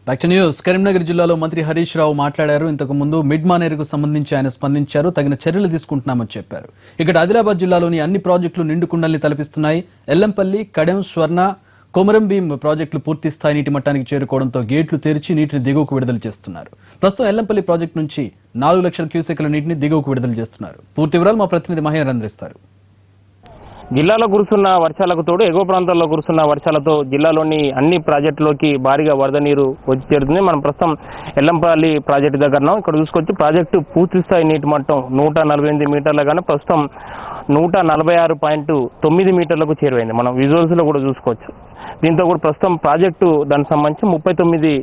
Back to news. Karimnagar జిల్లాలో మంత్రి హరీష్ రావు మాట్లాడారు. ఇంతకు ముందు మిడ్ మానేరుకు సంబంధించి ఆయన స్పందించారు. తగిన చర్యలు తీసుకుంటున్నామని చెప్పారు. ఇక్కడ ఆదిలాబాద్ జిల్లాలోని అన్ని ప్రాజెక్టులు నిండుకుండల్ని తలపిస్తున్నాయి. ఎల్లంపల్లి, కడెం, స్వర్ణ, కొమరంభీం ప్రాజెక్టులు పూర్తి స్థాయి నీటి మట్టానికి చేరుకోవడంతో గేట్లు తెరిచి నీటిని దిగువకు విడుదల చేస్తున్నారు. ప్రస్తుతం ఎల్లంపల్లి ప్రాజెక్టు నుంచి 4 లక్షల క్యూసెక్ల నీటిని దిగువకు విడుదల చేస్తున్నారు. పూర్తి వివరాలు మా ప్రతినిధి మహేంద్ర అందిస్తారు. జిల్లాలో కురుస్తున్న వర్షాలకు తోడు ఎగువ ప్రాంతాల్లో కురుస్తున్న వర్షాలతో జిల్లాలోని అన్ని ప్రాజెక్టులోకి భారీగా వరద నీరు వచ్చి చేరుతుంది. మనం ప్రస్తుతం ఎల్లంపల్లి ప్రాజెక్టు దగ్గర ఇక్కడ చూసుకొచ్చి ప్రాజెక్టు పూర్తి స్థాయి నీటి మట్టం 148 మీటర్ల కానీ ప్రస్తుతం 146.9 మీటర్లకు చేరువైంది. మనం విజువల్స్ లో కూడా చూసుకోవచ్చు. దీంతో కూడా ప్రస్తుతం ప్రాజెక్టు దానికి సంబంధించి 39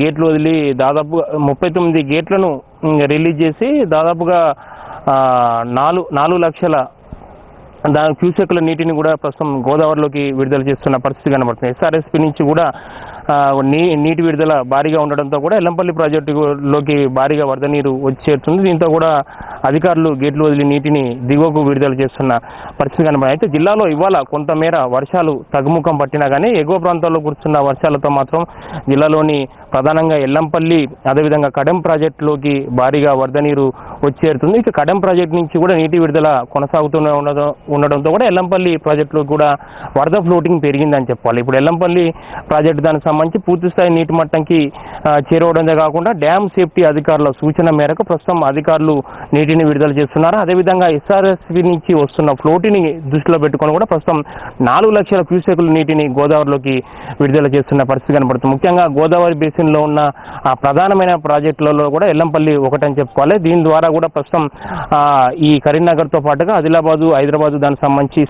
గేట్లు వదిలి దాదాపు 39 గేట్లను రిలీజ్ చేసి దాదాపుగా 4 లక్షల క్యూసెక్ల నీటిని కూడా ప్రస్తుతం గోదావరిలోకి విడుదల చేస్తున్న పరిస్థితి కనబడుతుంది. ఎస్ఆర్ఎస్పీ నుంచి కూడా నీటి విడుదల భారీగా ఉండడంతో కూడా ఎల్లంపల్లి ప్రాజెక్టులోకి భారీగా వరద నీరు వచ్చి చేరుతుంది. దీంతో కూడా అధికారులు గేట్లు వదిలి నీటిని దిగువకు విడుదల చేస్తున్న పరిస్థితి కనబడుతుంది. అయితే జిల్లాలో ఇవాళ కొంతమేర వర్షాలు తగ్గుముఖం పట్టినా కానీ ఎగువ ప్రాంతాల్లో కురుస్తున్న వర్షాలతో మాత్రం జిల్లాలోని ప్రధానంగా ఎల్లంపల్లి అదేవిధంగా కడెం ప్రాజెక్టులోకి భారీగా వరద నీరు వచ్చి చేరుతుంది. ఇక కడెం ప్రాజెక్టు నుంచి కూడా నీటి విడుదల కొనసాగుతూనే ఉండడంతో కూడా ఎల్లంపల్లి ప్రాజెక్టులో కూడా వరద ఫ్లోటింగ్ పెరిగిందని చెప్పాలి. ఇప్పుడు ఎల్లంపల్లి ప్రాజెక్టు దానికి సంబంధించి పూర్తిస్థాయి నీటి మట్టంకి చేరువడంతో కాకుండా డ్యామ్ సేఫ్టీ అధికారుల సూచన మేరకు ప్రస్తుతం అధికారులు నీటిని విడుదల చేస్తున్నారు. అదేవిధంగా ఎస్ఆర్ఎస్పీ నుంచి వస్తున్న ఫ్లోటిని దృష్టిలో పెట్టుకొని కూడా ప్రస్తుతం 4 లక్షల క్యూసెక్ల నీటిని గోదావరిలోకి విడుదల చేస్తున్న పరిస్థితి కనబడుతుంది. ముఖ్యంగా గోదావరి బేసిన్ లో ఉన్న ప్రధానమైన ప్రాజెక్టులలో కూడా ఎల్లంపల్లి ఒకటని చెప్పుకోవాలి. దీని ద్వారా కూడా ప్రస్తుతం ఈ కరీంనగర్ తో పాటుగా ఆదిలాబాదు, హైదరాబాదు దానికి సంబంధించి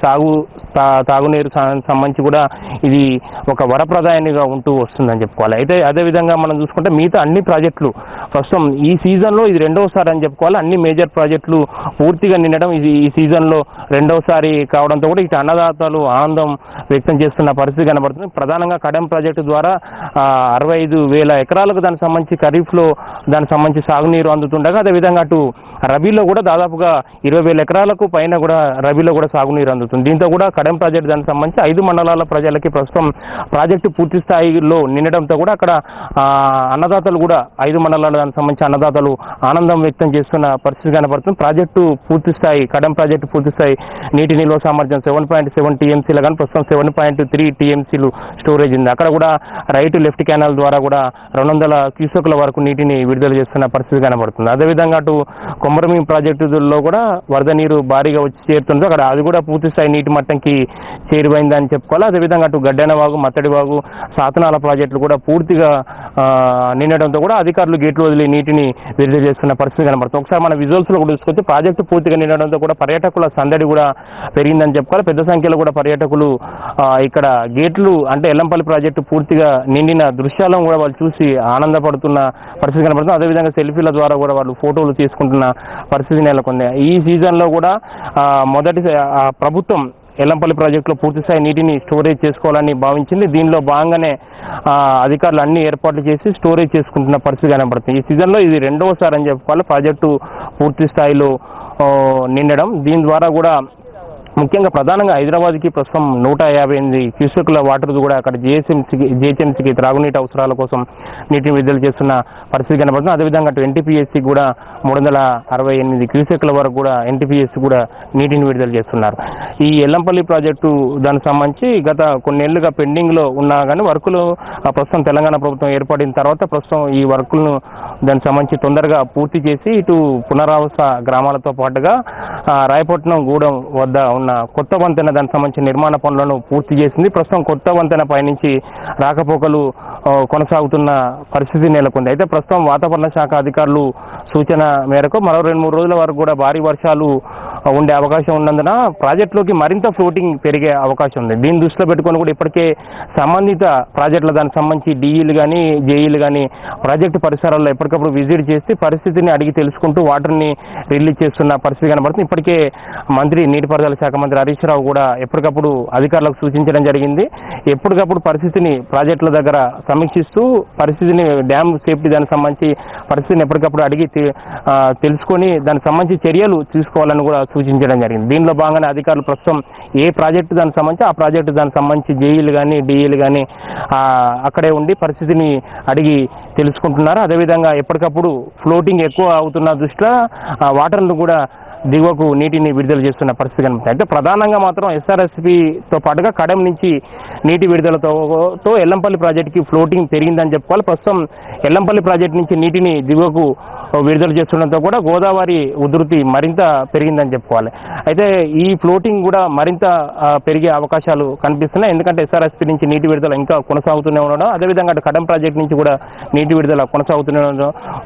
తాగునీరు సంబంధించి కూడా ఇది ఒక వరప్రదాయానిగా ఉంటూ వస్తుందని చెప్పుకోవాలి. అయితే అదేవిధంగా మనం చూసుకుంటే మిగతా అన్ని ప్రాజెక్టులు ప్రస్తుతం ఈ సీజన్లో ఇది రెండవసారి అని చెప్పుకోవాలి. అన్ని మేజర్ ప్రాజెక్టులు పూర్తిగా నిండడం ఇది ఈ సీజన్లో రెండవసారి కావడంతో కూడా ఇటు అన్నదాతలు ఆనందం వ్యక్తం చేస్తున్న పరిస్థితి కనబడుతుంది. ప్రధానంగా కడెం ప్రాజెక్టు ద్వారా 65,000 ఎకరాలకు దానికి సంబంధించి ఖరీఫ్లో దానికి సంబంధించి సాగునీరు అందుతుండగా అదేవిధంగా అటు రబీలో కూడా దాదాపుగా 20,000 ఎకరాలకు పైన కూడా రబీలో కూడా సాగునీరు అందుతుంది. దీంతో కూడా కడెం ప్రాజెక్టు దానికి సంబంధించి 5 మండలాల ప్రజలకి ప్రస్తుతం ప్రాజెక్టు పూర్తి స్థాయిలో నిండడంతో కూడా అక్కడ అన్నదాతలు కూడా 5 మండలాల దానికి సంబంధించి అన్నదాతలు ఆనందం వ్యక్తం చేస్తున్న పరిస్థితి కనబడుతుంది. ప్రాజెక్టు పూర్తి స్థాయి కడెం ప్రాజెక్టు పూర్తి స్థాయి నీటి నిల్వ సామర్థ్యం 7.7 టీఎంసీలు కానీ ప్రస్తుతం 7.3 టీఎంసీలు స్టోరేజ్ ఉంది. అక్కడ కూడా రైట్ లెఫ్ట్ కెనాల్ ద్వారా కూడా 200 క్యూసెక్ల వరకు నీటిని విడుదల చేస్తున్న పరిస్థితి కనబడుతుంది. అదేవిధంగా అటు కొమరంభీం ప్రాజెక్టులో కూడా వరద నీరు భారీగా వచ్చి చేరుతుంది. అక్కడ అది కూడా పూర్తి స్థాయి నీటి మట్టంకి చేరువైందని చెప్పుకోవాలి. అదేవిధంగా అటు గడ్డెనవాగు, మత్తడివాగు, సాతనాల ప్రాజెక్టులు కూడా పూర్తిగా నిండడంతో కూడా అధికారులు గేట్లు వదిలి నీటిని విడుదల చేస్తున్న పరిస్థితి కనబడుతుంది. ఒకసారి మన విజువల్స్ లో కూడా చూసుకొచ్చి ప్రాజెక్టు పూర్తిగా నిండడంతో కూడా పర్యాటకుల సందడి కూడా పెరిగిందని చెప్పుకోవాలి. పెద్ద సంఖ్యలో కూడా పర్యాటకులు ఇక్కడ గేట్లు అంటే ఎల్లంపల్లి ప్రాజెక్టు పూర్తిగా నిండిన దృశ్యాలను కూడా వాళ్ళు చూసి ఆనందపడుతున్న పరిస్థితి కనబడుతుంది. అదేవిధంగా సెల్ఫీల ద్వారా కూడా వాళ్ళు ఫోటోలు తీసుకుంటున్న పరిస్థితి నెలకొంది. ఈ సీజన్ లో కూడా మొదటి ప్రభుత్వం ఎల్లంపల్లి ప్రాజెక్టులో పూర్తిస్థాయి నీటిని స్టోరేజ్ చేసుకోవాలని భావించింది. దీనిలో భాగంగానే అధికారులు అన్ని ఏర్పాట్లు చేసి స్టోరేజ్ చేసుకుంటున్న పరిస్థితి కనబడుతుంది. ఈ సీజన్లో ఇది రెండవసారి అని చెప్పుకోవాలి ప్రాజెక్టు పూర్తి స్థాయిలో నిండడం. దీని ద్వారా కూడా ముఖ్యంగా ప్రధానంగా హైదరాబాద్కి ప్రస్తుతం 158 క్యూసెక్ల వాటర్ కూడా అక్కడ జిహెచ్ఎంసీకి త్రాగునీటి అవసరాల కోసం నీటిని విడుదల చేస్తున్న పరిస్థితి కనబడుతుంది. అదేవిధంగా అటు ఎన్టీపీఎస్సీ కూడా 368 క్యూసెక్ల వరకు కూడా ఎన్టీపీఎస్సీ కూడా నీటిని విడుదల చేస్తున్నారు. ఈ ఎల్లంపల్లి ప్రాజెక్టు దానికి సంబంధించి గత కొన్నేళ్లుగా పెండింగ్లో ఉన్నా కానీ వర్కులు ప్రస్తుతం తెలంగాణ ప్రభుత్వం ఏర్పడిన తర్వాత ప్రస్తుతం ఈ వర్కులను దానికి సంబంధించి తొందరగా పూర్తి చేసి ఇటు పునరావాస గ్రామాలతో పాటుగా రాయపట్నం గూడెం వద్ద ఉన్న కొత్త వంతెన దానికి సంబంధించిన నిర్మాణ పనులను పూర్తి చేసింది. ప్రస్తుతం కొత్త వంతెన పైనుంచి రాకపోకలు కొనసాగుతున్న పరిస్థితి నెలకొంది. అయితే ప్రస్తుతం వాతావరణ శాఖ అధికారులు సూచన మేరకు మరో 2-3 రోజుల వరకు కూడా భారీ వర్షాలు ఉండే అవకాశం ఉన్నందున ప్రాజెక్టులోకి మరింత ఫ్లోటింగ్ పెరిగే అవకాశం ఉంది. దీన్ని దృష్టిలో పెట్టుకొని కూడా ఇప్పటికే సంబంధిత ప్రాజెక్టుల దానికి సంబంధించి డిఈలు కానీ జేఈలు కానీ ప్రాజెక్టు పరిసరాల్లో ఎప్పటికప్పుడు విజిట్ చేసి పరిస్థితిని అడిగి తెలుసుకుంటూ వాటర్ని రిలీజ్ చేస్తున్న పరిస్థితి కనబడుతుంది. ఇప్పటికే మంత్రి నీటిపారుదల శాఖ మంత్రి హరీష్ రావు కూడా ఎప్పటికప్పుడు అధికారులకు సూచించడం జరిగింది. ఎప్పటికప్పుడు పరిస్థితిని ప్రాజెక్టుల దగ్గర సమీక్షిస్తూ పరిస్థితిని డ్యామ్ సేఫ్టీ దానికి సంబంధించి పరిస్థితిని ఎప్పటికప్పుడు అడిగి తెలుసుకొని దానికి సంబంధించి చర్యలు తీసుకోవాలని కూడా సూచించడం జరిగింది. దీనిలో భాగంగానే అధికారులు ప్రస్తుతం ఏ ప్రాజెక్టు దానికి సంబంధించి ఆ ప్రాజెక్టు దానికి సంబంధించి జేఈలు కానీ డిఈలు కానీ అక్కడే ఉండి పరిస్థితిని అడిగి తెలుసుకుంటున్నారు. అదేవిధంగా ఎప్పటికప్పుడు ఫ్లోటింగ్ ఎక్కువ అవుతున్న దృష్ట్యా వాటర్ను కూడా దిగువకు నీటిని విడుదల చేస్తున్న పరిస్థితి కనిపిస్తుంది. అయితే ప్రధానంగా మాత్రం ఎస్ఆర్ఎస్పితో పాటుగా కడెం నుంచి నీటి విడుదలతో ఎల్లంపల్లి ప్రాజెక్టుకి ఫ్లోటింగ్ పెరిగిందని చెప్పుకోవాలి. ప్రస్తుతం ఎల్లంపల్లి ప్రాజెక్టు నుంచి నీటిని దిగువకు విడుదల చేస్తుండటంతో కూడా గోదావరి ఉధృతి మరింత పెరిగిందని చెప్పుకోవాలి. అయితే ఈ ఫ్లోటింగ్ కూడా మరింత పెరిగే అవకాశాలు కనిపిస్తున్నాయి. ఎందుకంటే ఎస్ఆర్ఎస్పి నుంచి నీటి విడుదల ఇంకా కొనసాగుతూనే ఉండడం, అదేవిధంగా అటు కడెం ప్రాజెక్టు నుంచి కూడా నీటి విడుదల కొనసాగుతూనే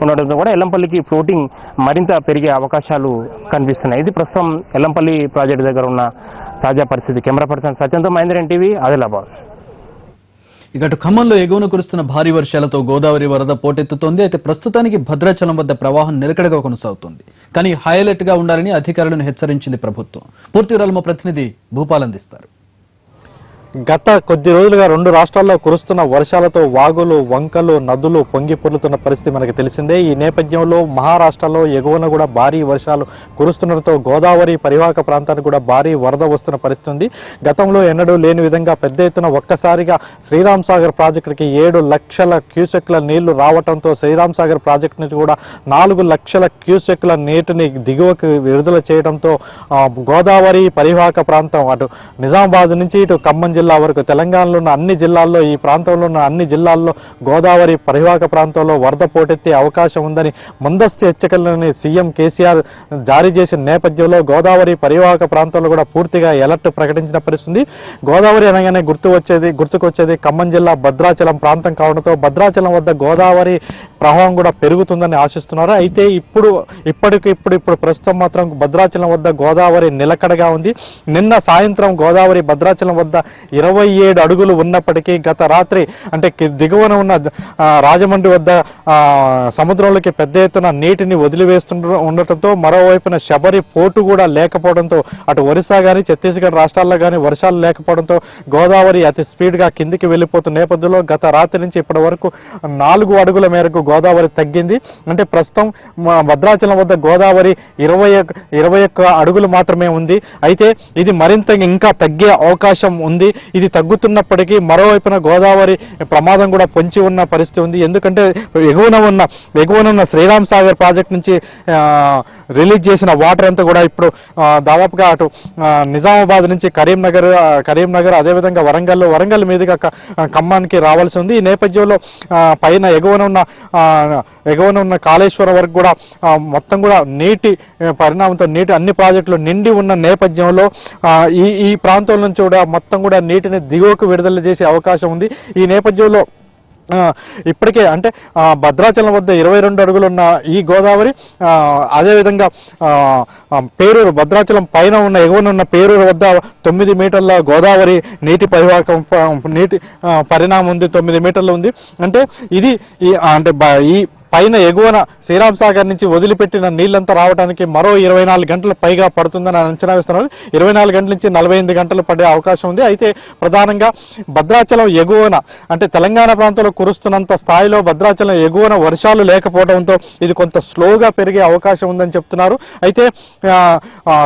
ఉండడంతో కూడా ఎల్లంపల్లికి ఫ్లోటింగ్ మరింత పెరిగే అవకాశాలు కనిపిస్తున్నాయి. ఇది ప్రస్తుతం ఎల్లంపల్లి ప్రాజెక్టు దగ్గర ఉన్న తాజా పరిస్థితి. కెమెరా పర్సన్ సత్యంతో మహేందర్ ఎన్టీవీ, ఆదిలాబాద్. ఇక అటు ఖమ్మంలో ఎగువన కురుస్తున్న భారీ వర్షాలతో గోదావరి వరద పోటెత్తుతోంది. అయితే ప్రస్తుతానికి భద్రాచలం వద్ద ప్రవాహం నిలకడగా కొనసాగుతుంది. కానీ హైలైట్ గా ఉండాలని అధికారులను హెచ్చరించింది ప్రభుత్వం. పూర్తి వివరాలు మా ప్రతినిధి భూపాల్ అందిస్తారు. గత కొద్ది రోజులుగా రెండు రాష్ట్రాల్లో కురుస్తున్న వర్షాలతో వాగులు, వంకలు, నదులు పొంగి పొర్లుతున్న పరిస్థితి మనకు తెలిసిందే. ఈ నేపథ్యంలో మహారాష్ట్రలో ఎగువన కూడా భారీ వర్షాలు కురుస్తుండటంతో గోదావరి పరివాహక ప్రాంతానికి కూడా భారీ వరద వస్తున్న పరిస్థితి ఉంది. గతంలో ఎన్నడూ లేని విధంగా పెద్ద ఎత్తున ఒక్కసారిగా శ్రీరామ్ సాగర్ ప్రాజెక్టుకి 7 లక్షల క్యూసెక్ల నీళ్లు రావడంతో శ్రీరామ్ సాగర్ ప్రాజెక్టు నుంచి కూడా 4 లక్షల క్యూసెక్ల నీటిని దిగువకు విడుదల చేయడంతో గోదావరి పరివాహక ప్రాంతం అటు నిజామాబాద్ నుంచి ఇటు ఖమ్మం జిల్లా వరకు తెలంగాణలో ఉన్న అన్ని జిల్లాల్లో, ఈ ప్రాంతంలో ఉన్న అన్ని జిల్లాల్లో గోదావరి పరివాహక ప్రాంతంలో వరద పోటెత్తే అవకాశం ఉందని ముందస్తు హెచ్చరికలను సీఎం కేసీఆర్ జారీ చేసిన నేపథ్యంలో గోదావరి పరివాహక ప్రాంతంలో కూడా పూర్తిగా అలర్ట్ ప్రకటించిన పరిస్థితి. గోదావరి అనగానే గుర్తుకొచ్చేది ఖమ్మం జిల్లా భద్రాచలం ప్రాంతం కావడంతో భద్రాచలం వద్ద గోదావరి ప్రవాహం కూడా పెరుగుతుందని ఆశిస్తున్నారు. అయితే ఇప్పుడు ప్రస్తుతం మాత్రం భద్రాచలం వద్ద గోదావరి నిలకడగా ఉంది. నిన్న సాయంత్రం గోదావరి భద్రాచలం వద్ద 27 అడుగులు ఉన్నప్పటికీ గత రాత్రి అంటే దిగువన ఉన్న రాజమండ్రి వద్ద సముద్రంలోకి పెద్ద ఎత్తున నీటిని ఉండటంతో మరోవైపున శబరి పోటు కూడా లేకపోవడంతో అటు ఒరిస్సా కానీ ఛత్తీస్గఢ్ రాష్ట్రాల్లో కానీ వర్షాలు లేకపోవడంతో గోదావరి అతి స్పీడ్గా కిందికి వెళ్ళిపోతున్న నేపథ్యంలో గత రాత్రి నుంచి ఇప్పటి వరకు 4 అడుగుల మేరకు గోదావరి తగ్గింది. అంటే ప్రస్తుతం భద్రాచలం వద్ద గోదావరి 21 అడుగులు మాత్రమే ఉంది. అయితే ఇది మరింత ఇంకా తగ్గే అవకాశం ఉంది. ఇది తగ్గుతున్నప్పటికీ మరోవైపున గోదావరి ప్రమాదం కూడా పొంచి ఉన్న పరిస్థితి ఉంది. ఎందుకంటే ఎగువన ఉన్న శ్రీరామ్ సాగర్ ప్రాజెక్ట్ నుంచి రిలీజ్ చేసిన వాటర్ అంతా కూడా ఇప్పుడు దాదాపుగా అటు నిజామాబాద్ నుంచి కరీంనగర్ అదేవిధంగా వరంగల్ మీదుగా ఖమ్మానికి రావాల్సి ఉంది. ఈ నేపథ్యంలో పైన ఎగువన ఉన్న కాళేశ్వరం వరకు కూడా మొత్తం కూడా నీటి పరిణామంతో అన్ని ప్రాజెక్టులు నిండి ఉన్న నేపథ్యంలో ఈ ప్రాంతం నుంచి కూడా మొత్తం కూడా నీటిని దిగువకు విడుదల చేసే అవకాశం ఉంది. ఈ నేపథ్యంలో ఇప్పటికే అంటే భద్రాచలం వద్ద 22 అడుగులు ఉన్న ఈ గోదావరి అదేవిధంగా పేరూరు భద్రాచలం పైన ఉన్న ఎగువన ఉన్న పేరూరు వద్ద 9 మీటర్ల గోదావరి నీటి పరిణామం ఉంది. 9 మీటర్లు ఉంది. అంటే ఇది ఈ పైన ఎగువన శ్రీరామ్ సాగర్ నుంచి వదిలిపెట్టిన నీళ్లంతా రావడానికి మరో 24 గంటలు పైగా పడుతుందని అంచనా వేస్తున్నారు. 24 గంటల నుంచి 48 గంటలు పడే అవకాశం ఉంది. అయితే ప్రధానంగా భద్రాచలం ఎగువన అంటే తెలంగాణ ప్రాంతంలో కురుస్తున్నంత స్థాయిలో భద్రాచలం ఎగువన వర్షాలు లేకపోవడంతో ఇది కొంత స్లోగా పెరిగే అవకాశం ఉందని చెప్తున్నారు. అయితే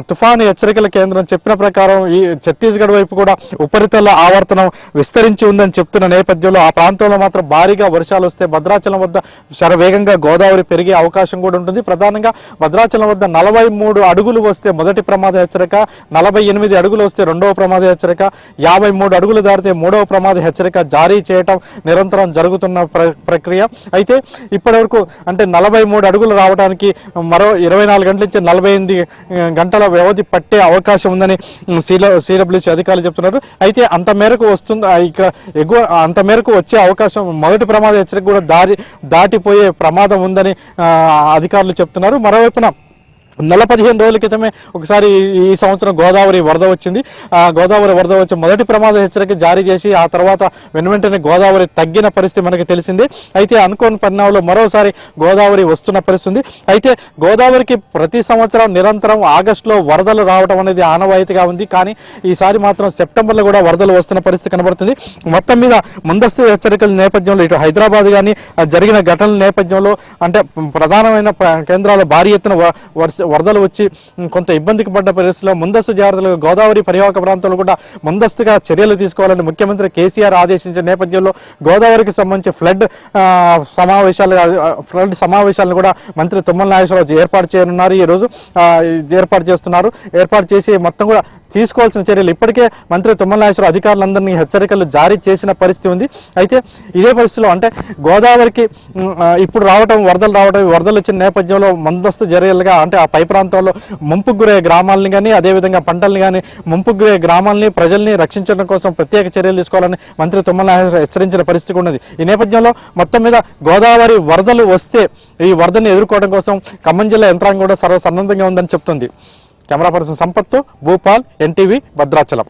తుఫాను హెచ్చరికల కేంద్రం చెప్పిన ప్రకారం ఈ ఛత్తీస్గఢ్ వైపు కూడా ఉపరితల ఆవర్తనం విస్తరించి ఉందని చెప్తున్న నేపథ్యంలో ఆ ప్రాంతంలో మాత్రం భారీగా వర్షాలు వస్తే భద్రాచలం వద్ద శరవేగంగా గోదావరి పెరిగే అవకాశం కూడా ఉంటుంది. ప్రధానంగా భద్రాచలం వద్ద 43 అడుగులు వస్తే మొదటి ప్రమాద హెచ్చరిక, 48 అడుగులు వస్తే రెండవ ప్రమాద హెచ్చరిక, 53 అడుగులు దాటితే మూడవ ప్రమాద హెచ్చరిక జారీ చేయటం నిరంతరం జరుగుతున్న ప్రక్రియ. అయితే ఇప్పటివరకు అంటే 43 అడుగులు రావడానికి మరో 24 గంటల నుంచి 48 గంటల వ్యవధి పట్టే అవకాశం ఉందని సిడబ్ల్యూసీ అధికారులు చెప్తున్నారు. అయితే అంత మేరకు అంత మేరకు వచ్చే అవకాశం మొదటి ప్రమాద హెచ్చరిక కూడా దాటిపోయే ప్రమాదం ఉందని అధికారులు చెప్తున్నారు. మరోవైపున 15 రోజుల క్రితమే ఒకసారి ఈ సంవత్సరం గోదావరి వరద వచ్చింది. గోదావరి వరద వచ్చి మొదటి ప్రమాద హెచ్చరిక జారీ చేసి ఆ తర్వాత వెంటనే గోదావరి తగ్గిన పరిస్థితి మనకి తెలిసింది. అయితే అనుకోని పరిణామంలో మరోసారి గోదావరి వస్తున్న పరిస్థితి. అయితే గోదావరికి ప్రతి సంవత్సరం నిరంతరం ఆగస్టులో వరదలు రావడం అనేది ఆనవాయితీగా ఉంది. కానీ ఈసారి మాత్రం సెప్టెంబర్లో కూడా వరదలు వస్తున్న పరిస్థితి కనబడుతుంది. మొత్తం మీద ముందస్తు హెచ్చరికల నేపథ్యంలో ఇటు హైదరాబాద్ కానీ జరిగిన ఘటనల నేపథ్యంలో అంటే ప్రధానమైన కేంద్రాలు భారీ ఎత్తున వరదలు వచ్చి కొంత ఇబ్బందికి పడ్డ పరిస్థితిలో ముందస్తు జాగ్రత్తలు గోదావరి పరివాహక ప్రాంతాల్లో కూడా ముందస్తుగా చర్యలు తీసుకోవాలని ముఖ్యమంత్రి కేసీఆర్ ఆదేశించిన నేపథ్యంలో గోదావరికి సంబంధించి ఫ్లడ్ సమావేశాలను కూడా మంత్రి తుమ్మల నాగేశ్వరరావు ఏర్పాటు చేయనున్నారు. ఈరోజు ఏర్పాటు చేసి మొత్తం కూడా తీసుకోవాల్సిన చర్యలు ఇప్పటికే మంత్రి తుమ్మల నాగేశ్వరరావు అధికారులందరినీ హెచ్చరికలు జారీ చేసిన పరిస్థితి ఉంది. అయితే ఇదే పరిస్థితిలో అంటే గోదావరికి ఇప్పుడు వరదలు వచ్చిన నేపథ్యంలో ముందస్తు చర్యలుగా అంటే ఆ పై ప్రాంతంలో ముంపుకు గురే గ్రామాలని కానీ అదేవిధంగా పంటల్ని కానీ ముంపుకు గురే గ్రామాలని ప్రజల్ని రక్షించడం కోసం ప్రత్యేక చర్యలు తీసుకోవాలని మంత్రి తుమ్మల నాగేశ్వరరావు హెచ్చరించిన పరిస్థితి ఉన్నది. ఈ నేపథ్యంలో మొత్తం మీద గోదావరి వరదలు వస్తే ఈ వరదని ఎదుర్కోవడం కోసం ఖమ్మం జిల్లా యంత్రాంగం కూడా సర్వసన్నద్ధంగా ఉందని చెప్తుంది. Camera person Sampath, Bhupal, NTV, Bhadrachalam.